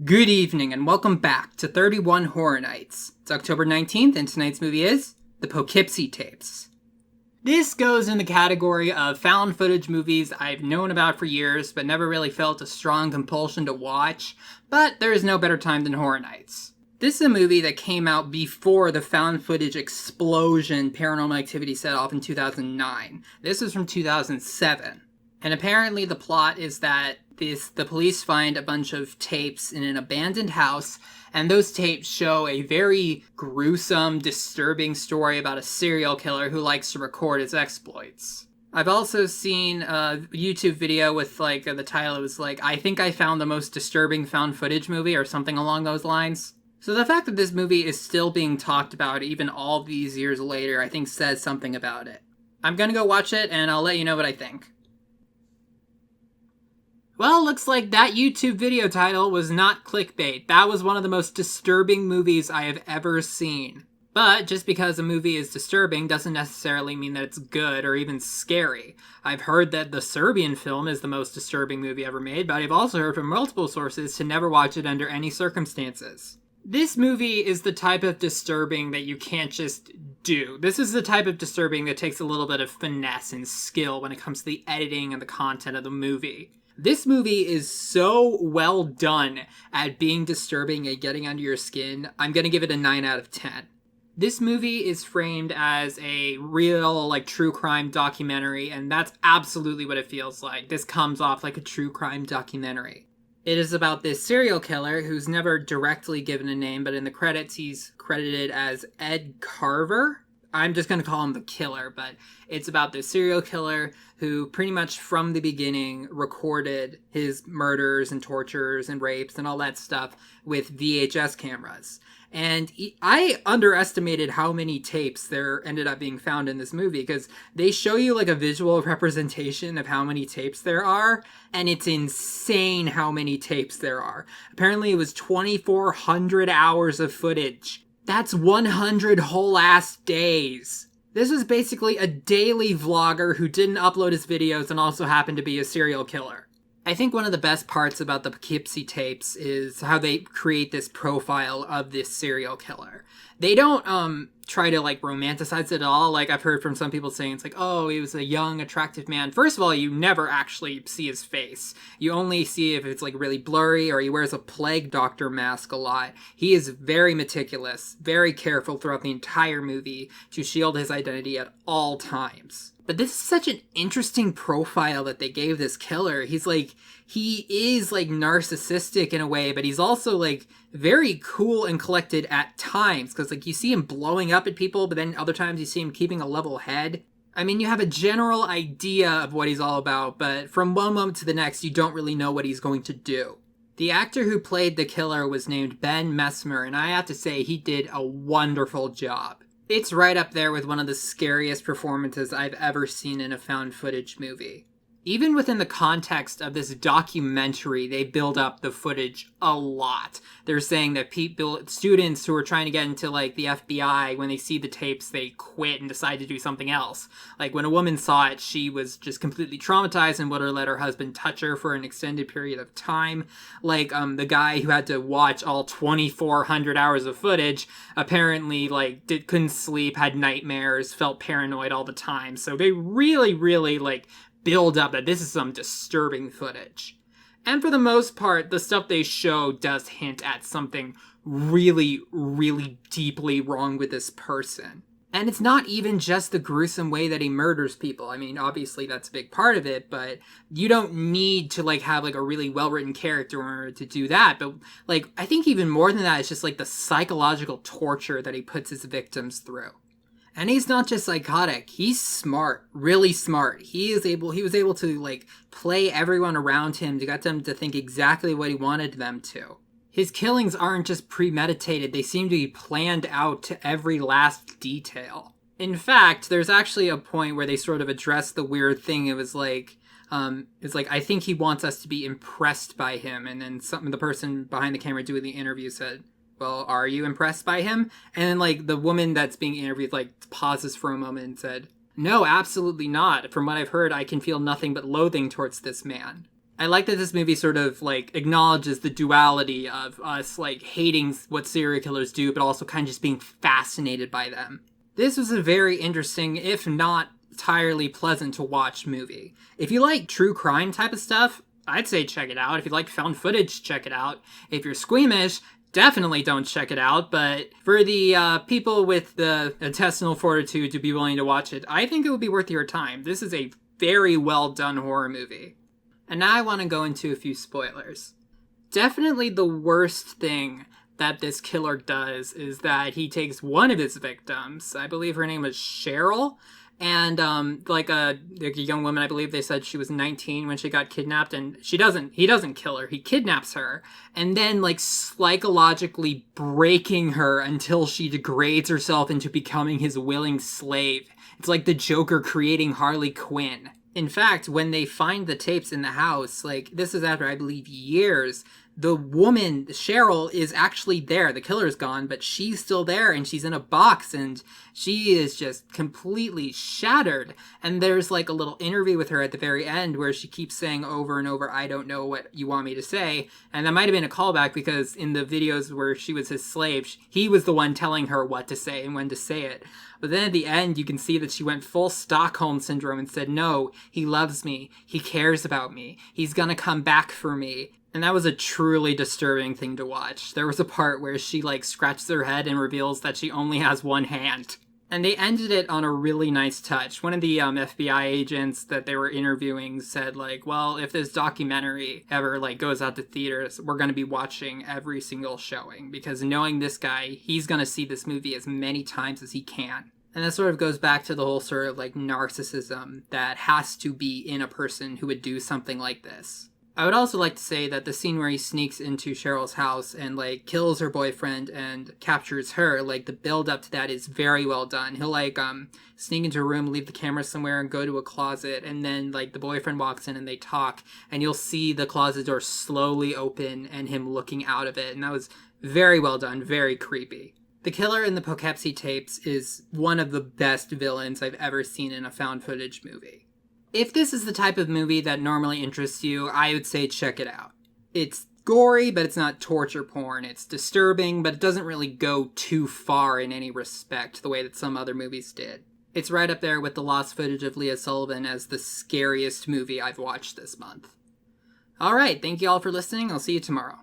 Good evening and welcome back to 31 Horror Nights. It's October 19th and tonight's movie is the Poughkeepsie Tapes. This goes in the category of found footage movies I've known about for years but never really felt a strong compulsion to watch, but there is no better time than Horror Nights. This is a movie that came out before the found footage explosion Paranormal Activity set off in 2009. This was from 2007. And apparently the plot is that the police find a bunch of tapes in an abandoned house, and those tapes show a very gruesome, disturbing story about a serial killer who likes to record his exploits. I've also seen a YouTube video with the title, it was I think I found the most disturbing found footage movie or something along those lines. So the fact that this movie is still being talked about even all these years later, I think says something about it. I'm gonna go watch it and I'll let you know what I think. Well, looks like that YouTube video title was not clickbait. That was one of the most disturbing movies I have ever seen. But just because a movie is disturbing doesn't necessarily mean that it's good or even scary. I've heard that the Serbian film is the most disturbing movie ever made, but I've also heard from multiple sources to never watch it under any circumstances. This movie is the type of disturbing that you can't just do. This is the type of disturbing that takes a little bit of finesse and skill when it comes to the editing and the content of the movie. This movie is so well done at being disturbing and getting under your skin, I'm gonna give it a 9 out of 10. This movie is framed as a real, true crime documentary, and that's absolutely what it feels like. This comes off like a true crime documentary. It is about this serial killer who's never directly given a name, but in the credits he's credited as Ed Carver. I'm just going to call him the killer, but it's about this serial killer who pretty much from the beginning recorded his murders and tortures and rapes and all that stuff with VHS cameras. And I underestimated how many tapes there ended up being found in this movie, because they show you a visual representation of how many tapes there are, and it's insane how many tapes there are. Apparently it was 2,400 hours of footage. That's 100 whole ass days. This was basically a daily vlogger who didn't upload his videos and also happened to be a serial killer. I think one of the best parts about the Poughkeepsie tapes is how they create this profile of this serial killer. They don't try to romanticize it at all. I've heard from some people saying it's oh, he was a young, attractive man. First of all, you never actually see his face. You only see if it's really blurry or he wears a plague doctor mask a lot. He is very meticulous, very careful throughout the entire movie to shield his identity at all times. But this is such an interesting profile that they gave this killer. He is narcissistic in a way, but he's also very cool and collected at times. Because you see him blowing up at people, but then other times you see him keeping a level head. I mean, you have a general idea of what he's all about, but from one moment to the next, you don't really know what he's going to do. The actor who played the killer was named Ben Messmer, and I have to say he did a wonderful job. It's right up there with one of the scariest performances I've ever seen in a found footage movie. Even within the context of this documentary, they build up the footage a lot. They're saying that students who are trying to get into the FBI, when they see the tapes, they quit and decide to do something else. When a woman saw it, she was just completely traumatized and wouldn't let her husband touch her for an extended period of time. The guy who had to watch all 2,400 hours of footage apparently couldn't sleep, had nightmares, felt paranoid all the time. So they really build up that this is some disturbing footage. And for the most part, the stuff they show does hint at something really, really deeply wrong with this person. And it's not even just the gruesome way that he murders people. I mean, obviously that's a big part of it, but you don't need to have a really well-written character in order to do that. But I think even more than that, it's just the psychological torture that he puts his victims through. And he's not just psychotic, he's smart, really smart. He was able to play everyone around him to get them to think exactly what he wanted them to. His killings aren't just premeditated, they seem to be planned out to every last detail. In fact, there's actually a point where they sort of address the weird thing. It was I think he wants us to be impressed by him. And then the person behind the camera doing the interview said, well, are you impressed by him? And then the woman that's being interviewed pauses for a moment and said, no, absolutely not. From what I've heard, I can feel nothing but loathing towards this man. I like that this movie sort of, like, acknowledges the duality of us, like, hating what serial killers do, but also kind of just being fascinated by them. This was a very interesting, if not entirely pleasant to watch movie. If you like true crime type of stuff, I'd say check it out. If you like found footage, check it out. If you're squeamish, definitely don't check it out. But for the people with the intestinal fortitude to be willing to watch it, I think it would be worth your time. This is a very well done horror movie. And now I want to go into a few spoilers. Definitely the worst thing that this killer does is that he takes one of his victims, I believe her name was Cheryl, and like a young woman, I believe they said she was 19 when she got kidnapped, and he doesn't kill her, he kidnaps her, and then like psychologically breaking her until she degrades herself into becoming his willing slave. It's like the Joker creating Harley Quinn. In fact, when they find the tapes in the house, like, this is after, I believe, years, the woman, Cheryl, is actually there. The killer's gone, but she's still there, and she's in a box, and she is just completely shattered. And there's, like, a little interview with her at the very end where she keeps saying over and over, "I don't know what you want me to say." And that might have been a callback because in the videos where she was his slave, he was the one telling her what to say and when to say it. But then at the end, you can see that she went full Stockholm Syndrome and said, "No, he loves me. He cares about me. He's gonna come back for me." And that was a truly disturbing thing to watch. There was a part where she, like, scratches her head and reveals that she only has one hand. And they ended it on a really nice touch. One of the FBI agents that they were interviewing said, like, well, if this documentary ever, like, goes out to theaters, we're going to be watching every single showing. Because knowing this guy, he's going to see this movie as many times as he can. And that sort of goes back to the whole sort of, like, narcissism that has to be in a person who would do something like this. I would also like to say that the scene where he sneaks into Cheryl's house and, like, kills her boyfriend and captures her, like, the build up to that is very well done. He'll, like, sneak into a room, leave the camera somewhere, and go to a closet, and then, like, the boyfriend walks in and they talk, and you'll see the closet door slowly open and him looking out of it, and that was very well done, very creepy. The killer in the Poughkeepsie tapes is one of the best villains I've ever seen in a found footage movie. If this is the type of movie that normally interests you, I would say check it out. It's gory, but it's not torture porn. It's disturbing, but it doesn't really go too far in any respect, the way that some other movies did. It's right up there with the lost footage of Leah Sullivan as the scariest movie I've watched this month. Alright, thank you all for listening. I'll see you tomorrow.